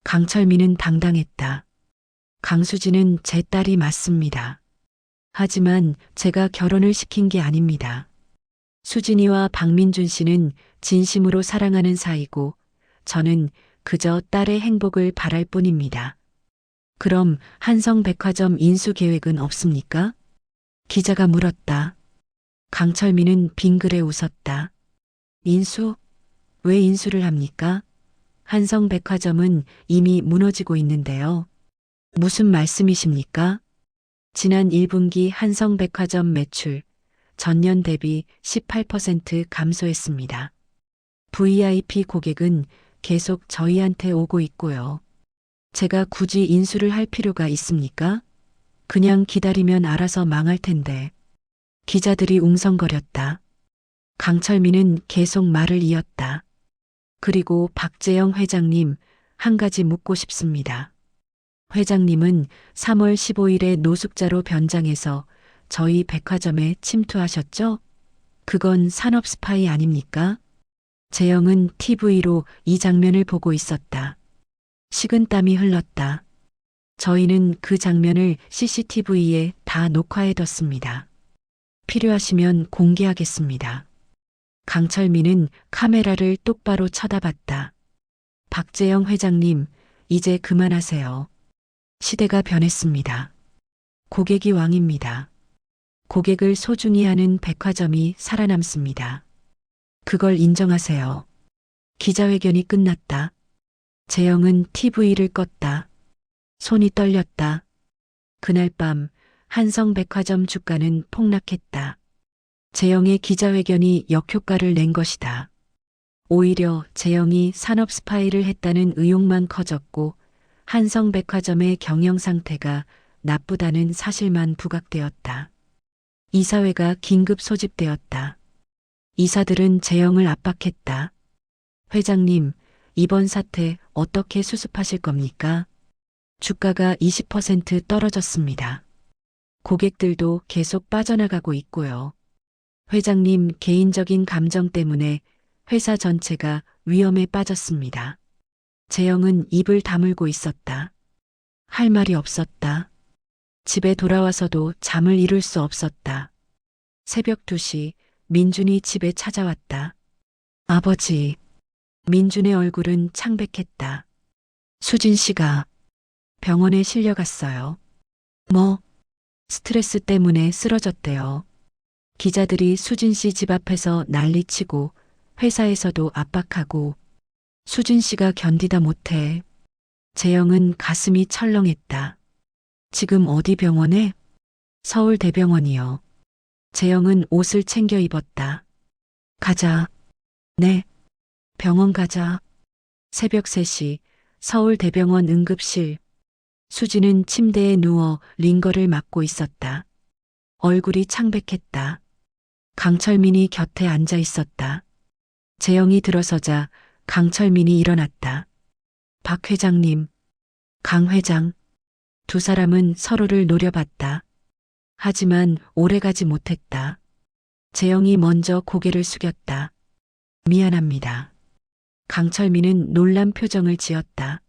강철민은 당당했다. 강수진은 제 딸이 맞습니다. 하지만 제가 결혼을 시킨 게 아닙니다. 수진이와 박민준 씨는 진심으로 사랑하는 사이고 저는 그저 딸의 행복을 바랄 뿐입니다. 그럼 한성백화점 인수 계획은 없습니까? 기자가 물었다. 강철민은 빙그레 웃었다. 인수? 왜 인수를 합니까? 한성백화점은 이미 무너지고 있는데요. 무슨 말씀이십니까? 지난 1분기 한성백화점 매출 전년 대비 18% 감소했습니다. VIP 고객은 계속 저희한테 오고 있고요. 제가 굳이 인수를 할 필요가 있습니까? 그냥 기다리면 알아서 망할 텐데. 기자들이 웅성거렸다. 강철민은 계속 말을 이었다. 그리고 박재영 회장님, 한 가지 묻고 싶습니다. 회장님은 3월 15일에 노숙자로 변장해서 저희 백화점에 침투하셨죠? 그건 산업 스파이 아닙니까? 재영은 TV로 이 장면을 보고 있었다. 식은땀이 흘렀다. 저희는 그 장면을 CCTV에 다 녹화해뒀습니다. 필요하시면 공개하겠습니다. 강철민은 카메라를 똑바로 쳐다봤다. 박재영 회장님, 이제 그만하세요. 시대가 변했습니다. 고객이 왕입니다. 고객을 소중히 하는 백화점이 살아남습니다. 그걸 인정하세요. 기자회견이 끝났다. 재영은 TV를 껐다. 손이 떨렸다. 그날 밤 한성백화점 주가는 폭락했다. 재영의 기자회견이 역효과를 낸 것이다. 오히려 재영이 산업 스파이를 했다는 의혹만 커졌고 한성백화점의 경영 상태가 나쁘다는 사실만 부각되었다. 이사회가 긴급 소집되었다. 이사들은 재영을 압박했다. 회장님, 이번 사태 어떻게 수습하실 겁니까? 주가가 20% 떨어졌습니다. 고객들도 계속 빠져나가고 있고요. 회장님 개인적인 감정 때문에 회사 전체가 위험에 빠졌습니다. 재영은 입을 다물고 있었다. 할 말이 없었다. 집에 돌아와서도 잠을 이룰 수 없었다. 새벽 2시 민준이 집에 찾아왔다. 아버지. 민준의 얼굴은 창백했다. 수진 씨가 병원에 실려갔어요. 뭐? 스트레스 때문에 쓰러졌대요. 기자들이 수진 씨 집 앞에서 난리치고 회사에서도 압박하고 수진 씨가 견디다 못해. 재영은 가슴이 철렁했다. 지금 어디 병원에? 서울대병원이요. 재영은 옷을 챙겨 입었다. 가자. 네. 병원 가자. 새벽 3시 서울대병원 응급실. 수지는 침대에 누워 링거를 맞고 있었다. 얼굴이 창백했다. 강철민이 곁에 앉아 있었다. 재영이 들어서자 강철민이 일어났다. 박 회장님, 강 회장. 두 사람은 서로를 노려봤다. 하지만 오래가지 못했다. 재영이 먼저 고개를 숙였다. 미안합니다. 강철민은 놀란 표정을 지었다.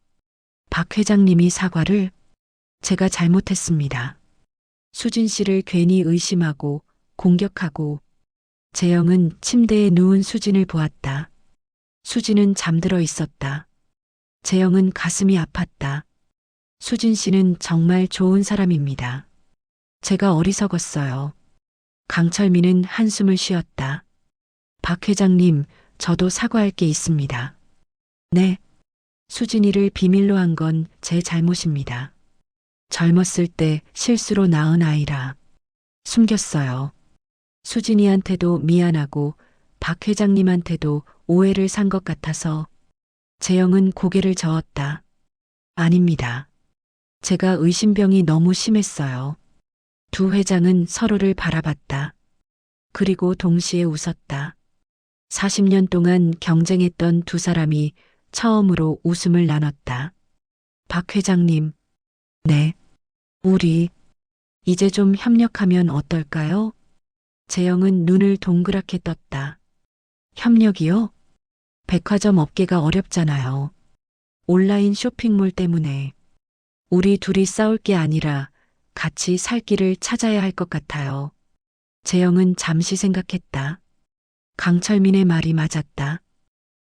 박 회장님이 사과를? 제가 잘못했습니다. 수진 씨를 괜히 의심하고 공격하고. 재영은 침대에 누운 수진을 보았다. 수진은 잠들어 있었다. 재영은 가슴이 아팠다. 수진 씨는 정말 좋은 사람입니다. 제가 어리석었어요. 강철민은 한숨을 쉬었다. 박 회장님, 저도 사과할 게 있습니다. 네. 수진이를 비밀로 한 건 제 잘못입니다. 젊었을 때 실수로 낳은 아이라 숨겼어요. 수진이한테도 미안하고 박 회장님한테도 오해를 산 것 같아서. 재영은 고개를 저었다. 아닙니다. 제가 의심병이 너무 심했어요. 두 회장은 서로를 바라봤다. 그리고 동시에 웃었다. 40년 동안 경쟁했던 두 사람이 처음으로 웃음을 나눴다. 박 회장님. 네. 우리 이제 좀 협력하면 어떨까요? 재영은 눈을 동그랗게 떴다. 협력이요? 백화점 업계가 어렵잖아요. 온라인 쇼핑몰 때문에. 우리 둘이 싸울 게 아니라 같이 살 길을 찾아야 할 것 같아요. 재영은 잠시 생각했다. 강철민의 말이 맞았다.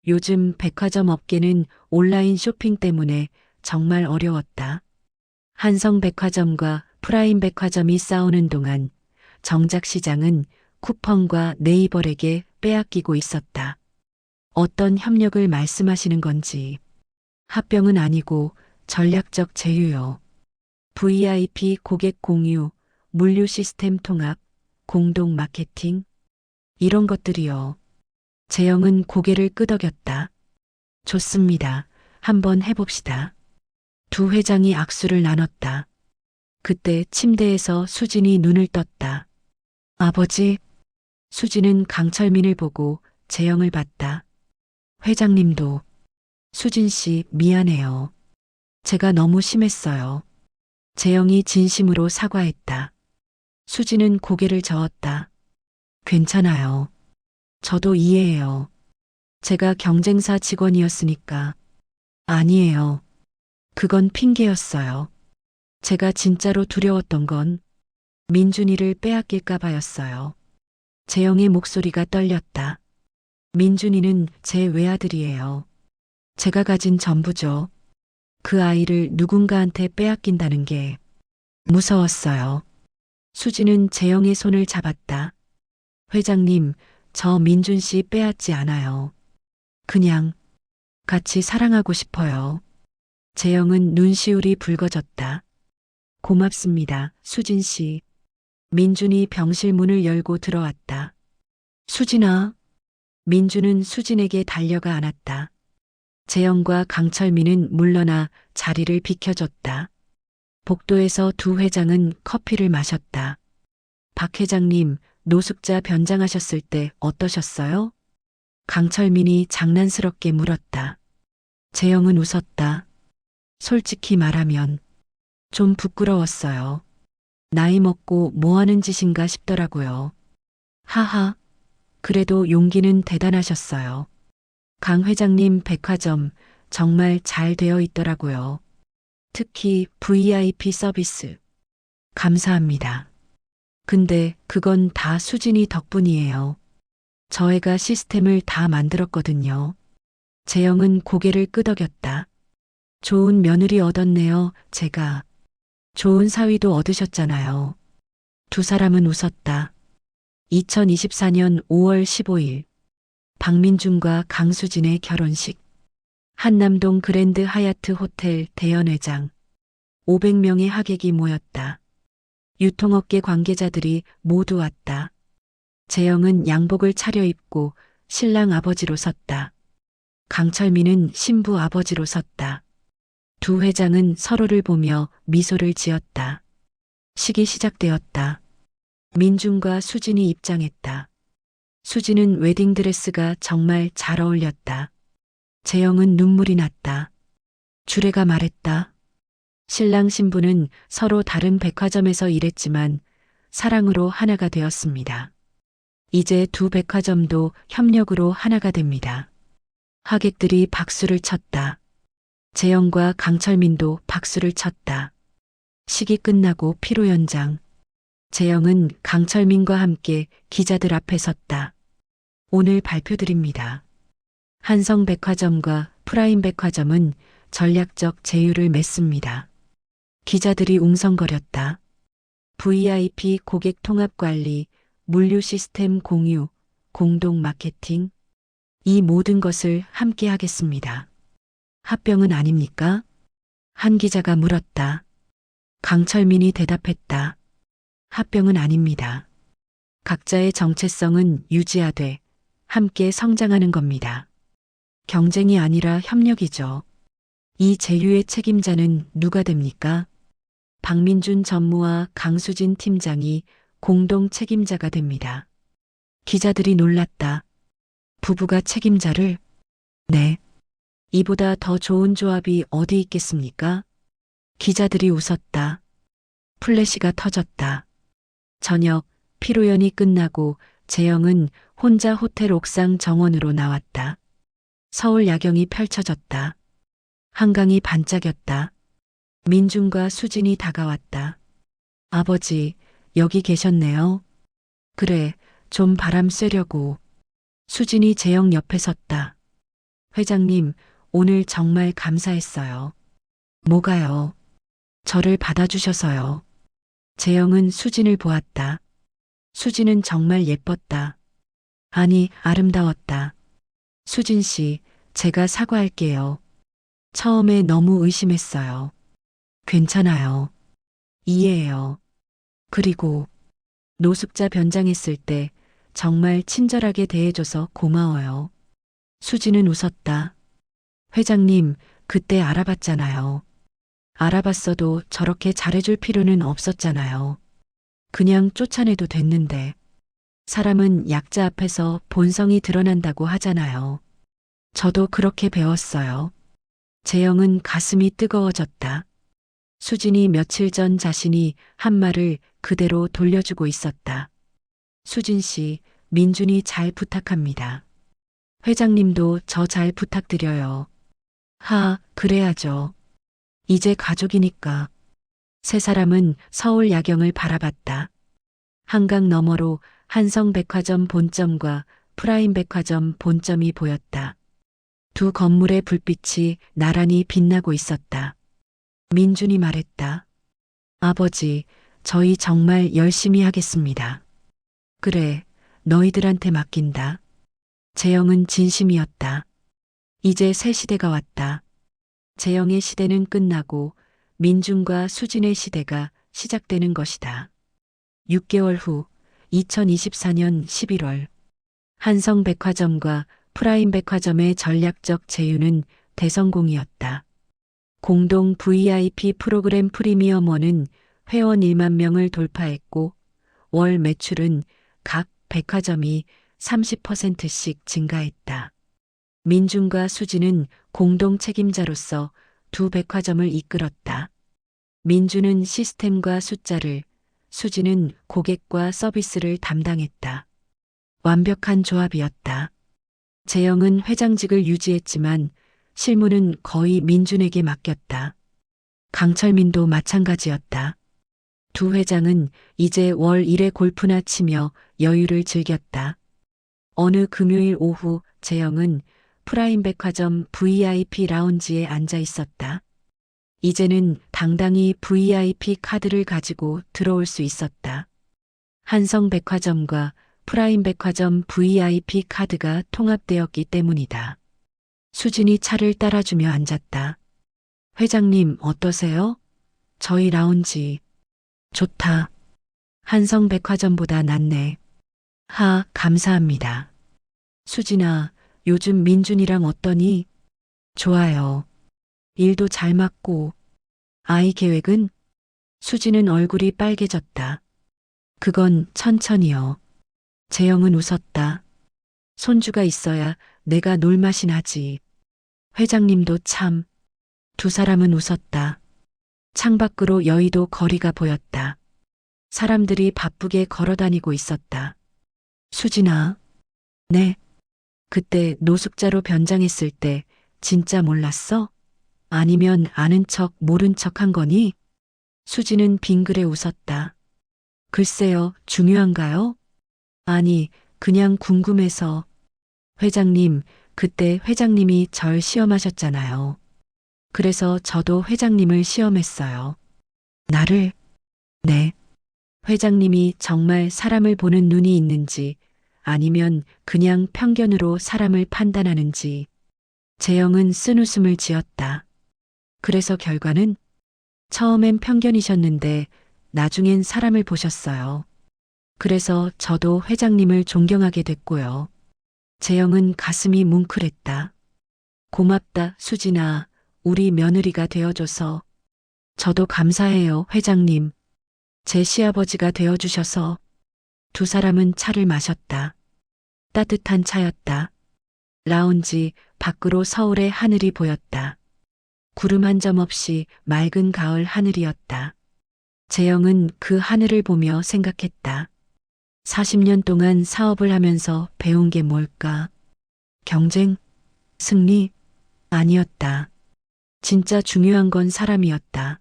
요즘 백화점 업계는 온라인 쇼핑 때문에 정말 어려웠다. 한성백화점과 프라임백화점이 싸우는 동안 정작 시장은 쿠팡과 네이버에게 빼앗기고 있었다. 어떤 협력을 말씀하시는 건지. 합병은 아니고 전략적 제휴요. VIP 고객 공유, 물류 시스템 통합, 공동 마케팅. 이런 것들이요. 재영은 고개를 끄덕였다. 좋습니다. 한번 해봅시다. 두 회장이 악수를 나눴다. 그때 침대에서 수진이 눈을 떴다. 아버지. 수진은 강철민을 보고 재영을 봤다. 회장님도. 수진 씨 미안해요. 제가 너무 심했어요. 재영이 진심으로 사과했다. 수진은 고개를 저었다. 괜찮아요. 저도 이해해요. 제가 경쟁사 직원이었으니까. 아니에요. 그건 핑계였어요. 제가 진짜로 두려웠던 건 민준이를 빼앗길까 봐였어요. 재영의 목소리가 떨렸다. 민준이는 제 외아들이에요. 제가 가진 전부죠. 그 아이를 누군가한테 빼앗긴다는 게 무서웠어요. 수지는 재영의 손을 잡았다. 회장님, 저 민준 씨 빼앗지 않아요. 그냥 같이 사랑하고 싶어요. 재영은 눈시울이 붉어졌다. 고맙습니다, 수진 씨. 민준이 병실 문을 열고 들어왔다. 수진아. 민준은 수진에게 달려가 안았다. 재영과 강철민은 물러나 자리를 비켜줬다. 복도에서 두 회장은 커피를 마셨다. 박 회장님, 노숙자 변장하셨을 때 어떠셨어요? 강철민이 장난스럽게 물었다. 재영은 웃었다. 솔직히 말하면 좀 부끄러웠어요. 나이 먹고 뭐 하는 짓인가 싶더라고요. 하하, 그래도 용기는 대단하셨어요. 강 회장님 백화점 정말 잘 되어 있더라고요. 특히 VIP 서비스. 감사합니다. 근데 그건 다 수진이 덕분이에요. 저 애가 시스템을 다 만들었거든요. 재영은 고개를 끄덕였다. 좋은 며느리 얻었네요, 제가. 좋은 사위도 얻으셨잖아요. 두 사람은 웃었다. 2024년 5월 15일. 박민준과 강수진의 결혼식. 한남동 그랜드 하얏트 호텔 대연회장. 500명의 하객이 모였다. 유통업계 관계자들이 모두 왔다. 재영은 양복을 차려입고 신랑 아버지로 섰다. 강철민은 신부 아버지로 섰다. 두 회장은 서로를 보며 미소를 지었다. 식이 시작되었다. 민준과 수진이 입장했다. 수진은 웨딩드레스가 정말 잘 어울렸다. 재영은 눈물이 났다. 주례가 말했다. 신랑 신부는 서로 다른 백화점에서 일했지만 사랑으로 하나가 되었습니다. 이제 두 백화점도 협력으로 하나가 됩니다. 하객들이 박수를 쳤다. 재영과 강철민도 박수를 쳤다. 식이 끝나고 피로 연장. 재영은 강철민과 함께 기자들 앞에 섰다. 오늘 발표드립니다. 한성백화점과 프라임백화점은 전략적 제휴를 맺습니다. 기자들이 웅성거렸다. VIP 고객 통합 관리, 물류 시스템 공유, 공동 마케팅. 이 모든 것을 함께 하겠습니다. 합병은 아닙니까? 한 기자가 물었다. 강철민이 대답했다. 합병은 아닙니다. 각자의 정체성은 유지하되 함께 성장하는 겁니다. 경쟁이 아니라 협력이죠. 이 제휴의 책임자는 누가 됩니까? 박민준 전무와 강수진 팀장이 공동 책임자가 됩니다. 기자들이 놀랐다. 부부가 책임자를? 네. 이보다 더 좋은 조합이 어디 있겠습니까? 기자들이 웃었다. 플래시가 터졌다. 저녁 피로연이 끝나고 재영은 혼자 호텔 옥상 정원으로 나왔다. 서울 야경이 펼쳐졌다. 한강이 반짝였다. 민준과 수진이 다가왔다. 아버지, 여기 계셨네요. 그래, 좀 바람 쐬려고. 수진이 재영 옆에 섰다. 회장님, 오늘 정말 감사했어요. 뭐가요? 저를 받아주셔서요. 재영은 수진을 보았다. 수진은 정말 예뻤다. 아니, 아름다웠다. 수진 씨, 제가 사과할게요. 처음에 너무 의심했어요. 괜찮아요. 이해해요. 그리고 노숙자 변장했을 때 정말 친절하게 대해줘서 고마워요. 수진은 웃었다. 회장님, 그때 알아봤잖아요. 알아봤어도 저렇게 잘해줄 필요는 없었잖아요. 그냥 쫓아내도 됐는데. 사람은 약자 앞에서 본성이 드러난다고 하잖아요. 저도 그렇게 배웠어요. 재영은 가슴이 뜨거워졌다. 수진이 며칠 전 자신이 한 말을 그대로 돌려주고 있었다. 수진 씨, 민준이 잘 부탁합니다. 회장님도 저 잘 부탁드려요. 그래야죠. 이제 가족이니까. 세 사람은 서울 야경을 바라봤다. 한강 너머로 한성백화점 본점과 프라임백화점 본점이 보였다. 두 건물의 불빛이 나란히 빛나고 있었다. 민준이 말했다. 아버지, 저희 정말 열심히 하겠습니다. 그래, 너희들한테 맡긴다. 재영은 진심이었다. 이제 새 시대가 왔다. 재영의 시대는 끝나고 민준과 수진의 시대가 시작되는 것이다. 6개월 후 2024년 11월 한성백화점과 프라임백화점의 전략적 제휴는 대성공이었다. 공동 VIP 프로그램 프리미엄1은 회원 1만 명을 돌파했고 월 매출은 각 백화점이 30%씩 증가했다. 민준과 수진은 공동 책임자로서 두 백화점을 이끌었다. 민준은 시스템과 숫자를, 수진은 고객과 서비스를 담당했다. 완벽한 조합이었다. 재영은 회장직을 유지했지만 실무는 거의 민준에게 맡겼다. 강철민도 마찬가지였다. 두 회장은 이제 월 1회 골프나 치며 여유를 즐겼다. 어느 금요일 오후 재영은 프라임백화점 VIP 라운지에 앉아 있었다. 이제는 당당히 VIP 카드를 가지고 들어올 수 있었다. 한성백화점과 프라임백화점 VIP 카드가 통합되었기 때문이다. 수진이 차를 따라주며 앉았다. 회장님, 어떠세요? 저희 라운지. 좋다. 한성백화점보다 낫네. 감사합니다. 수진아, 요즘 민준이랑 어떠니? 좋아요. 일도 잘 맞고. 아이 계획은? 수진은 얼굴이 빨개졌다. 그건 천천히요. 재영은 웃었다. 손주가 있어야 내가 놀맛이 나지. 회장님도 참. 두 사람은 웃었다. 창밖으로 여의도 거리가 보였다. 사람들이 바쁘게 걸어다니고 있었다. 수진아. 네. 그때 노숙자로 변장했을 때 진짜 몰랐어? 아니면 아는 척 모른 척 한 거니? 수진은 빙그레 웃었다. 글쎄요, 중요한가요? 아니, 그냥 궁금해서. 회장님, 그때 회장님이 절 시험하셨잖아요. 그래서 저도 회장님을 시험했어요. 나를? 네. 회장님이 정말 사람을 보는 눈이 있는지 아니면 그냥 편견으로 사람을 판단하는지. 재영은 쓴웃음을 지었다. 그래서 결과는? 처음엔 편견이셨는데 나중엔 사람을 보셨어요. 그래서 저도 회장님을 존경하게 됐고요. 재영은 가슴이 뭉클했다. 고맙다, 수진아. 우리 며느리가 되어줘서. 저도 감사해요, 회장님. 제 시아버지가 되어주셔서. 두 사람은 차를 마셨다. 따뜻한 차였다. 라운지 밖으로 서울의 하늘이 보였다. 구름 한 점 없이 맑은 가을 하늘이었다. 재영은 그 하늘을 보며 생각했다. 40년 동안 사업을 하면서 배운 게 뭘까? 경쟁? 승리? 아니었다. 진짜 중요한 건 사람이었다.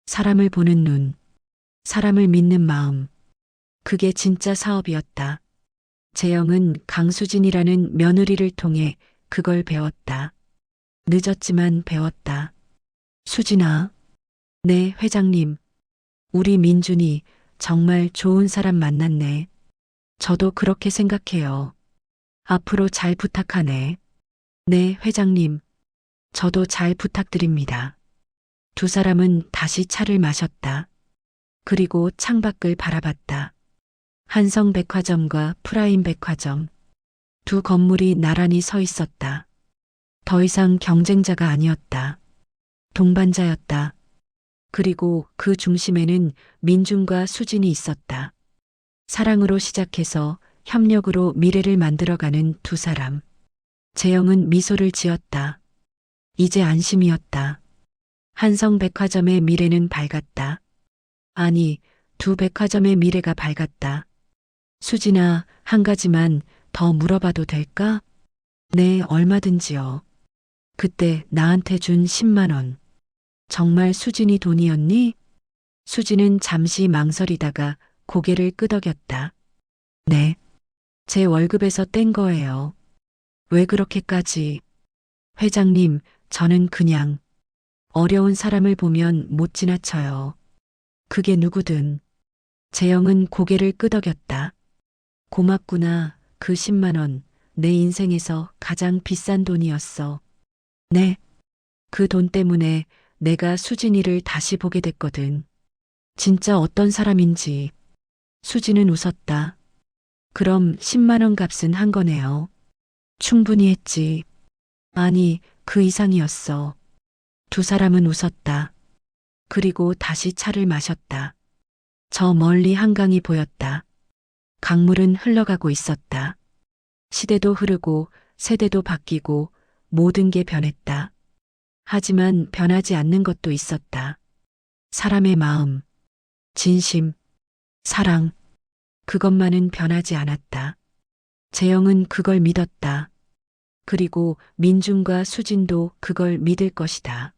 사람을 보는 눈, 사람을 믿는 마음. 그게 진짜 사업이었다. 재영은 강수진이라는 며느리를 통해 그걸 배웠다. 늦었지만 배웠다. 수진아. 네, 회장님. 우리 민준이 정말 좋은 사람 만났네. 저도 그렇게 생각해요. 앞으로 잘 부탁하네. 네, 회장님. 저도 잘 부탁드립니다. 두 사람은 다시 차를 마셨다. 그리고 창밖을 바라봤다. 한성백화점과 프라임백화점. 두 건물이 나란히 서 있었다. 더 이상 경쟁자가 아니었다. 동반자였다. 그리고 그 중심에는 민준과 수진이 있었다. 사랑으로 시작해서 협력으로 미래를 만들어가는 두 사람. 재영은 미소를 지었다. 이제 안심이었다. 한성백화점의 미래는 밝았다. 아니, 두 백화점의 미래가 밝았다. 수진아, 한 가지만 더 물어봐도 될까? 네, 얼마든지요. 그때 나한테 준 10만 원. 정말 수진이 돈이었니? 수진은 잠시 망설이다가 고개를 끄덕였다. 네. 제 월급에서 뗀 거예요. 왜 그렇게까지? 회장님, 저는 그냥 어려운 사람을 보면 못 지나쳐요. 그게 누구든. 재영은 고개를 끄덕였다. 고맙구나. 그 10만 원. 내 인생에서 가장 비싼 돈이었어. 네. 그 돈 때문에 내가 수진이를 다시 보게 됐거든. 진짜 어떤 사람인지. 수진은 웃었다. 그럼 10만 원 값은 한 거네요. 충분히 했지. 아니, 그 이상이었어. 두 사람은 웃었다. 그리고 다시 차를 마셨다. 저 멀리 한강이 보였다. 강물은 흘러가고 있었다. 시대도 흐르고 세대도 바뀌고 모든 게 변했다. 하지만 변하지 않는 것도 있었다. 사람의 마음, 진심, 사랑. 그것만은 변하지 않았다. 재영은 그걸 믿었다. 그리고 민준과 수진도 그걸 믿을 것이다.